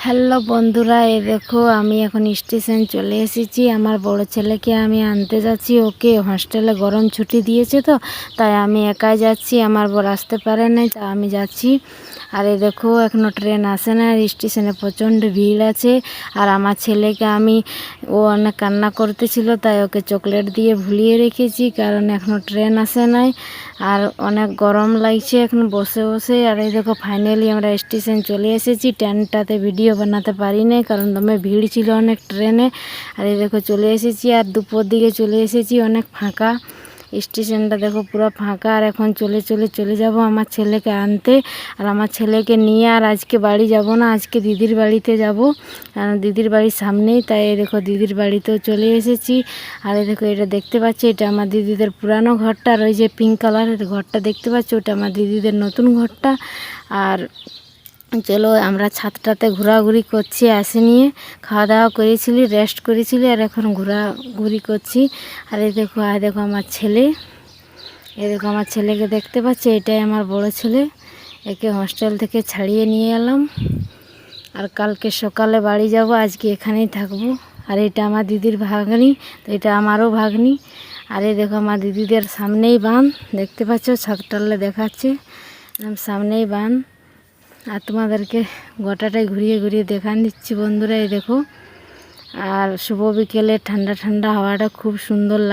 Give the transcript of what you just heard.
Hello বন্ধুরা, এই দেখো আমি এখন স্টেশন চলে এসেছি। আমার বড় ছেলেকে আমি আনতে যাচ্ছি। ওকে হস্টেলে গরম ছুটি দিয়েছে, তো তাই আমি একাই যাচ্ছি। আমার বর আসতে পারে নাই, তা আমি যাচ্ছি। আর এই দেখো এখনও ট্রেন আসে না, আর স্টেশনে প্রচণ্ড ভিড় আছে। আর আমার ছেলেকে ও অনেক কান্না করতেছিল, তাই ওকে চকলেট দিয়ে ভুলিয়ে রেখেছি, কারণ এখনও ট্রেন আসে নাই। আর অনেক গরম লাগছে এখন বসে বসে। আর এই দেখো ফাইনালি আমরা স্টেশন চলে এসেছি। ট্রেনটাতে ভিডিও বানাতে পারি নাই, কারণ দমে ভিড় ছিল অনেক ট্রেনে। আর এই দেখো চলে এসেছি, আর দুপুর দিকে চলে এসেছি। অনেক ফাঁকা স্টেশনটা, দেখো পুরো ফাঁকা। আর এখন চলে যাব আমার ছেলেকে আনতে। আর আমার ছেলেকে নিয়ে আর আজকে বাড়ি যাব না, আজকে দিদির বাড়িতে যাব। দিদির বাড়ির সামনেই, তাই এই দেখো দিদির বাড়িতেও চলে এসেছি। আর এই দেখো এটা দেখতে পাচ্ছি, এটা আমার দিদিদের পুরানো ঘরটা। আর ওই যে পিঙ্ক কালারের ঘরটা দেখতে পাচ্ছি, ওটা আমার দিদিদের নতুন ঘরটা। আর চলো আমরা ছাদটাতে ঘোরাঘুরি করছি, আসে নিয়ে খাওয়া দাওয়া করেছিলি, রেস্ট করেছিলি, আর এখন ঘোরাঘুরি করছি। আর এই দেখো আমার ছেলে, এই দেখো আমার ছেলেকে দেখতে পাচ্ছি, এটাই আমার বড় ছেলে। একে হস্টেল থেকে ছাড়িয়ে নিয়ে এলাম। আর কালকে সকালে বাড়ি যাব, আজকে এখানেই থাকবো। আর এটা আমার দিদির ভাগ্নি, তো এটা আমারও ভাগ্নি। আর এই দেখো আমার দিদিদের সামনেই বাঁধ, দেখতে পাচ্ছ, ছাদটালে দেখাচ্ছে, সামনেই বাঁধ। আর তোমাদেরকে গোটাটাই ঘুরিয়ে ঘুরিয়ে দেখান দিচ্ছি বন্ধুরা, এই দেখো। আর শুভ বিকেলে ঠান্ডা ঠান্ডা হাওয়াটা খুব সুন্দর লাগে।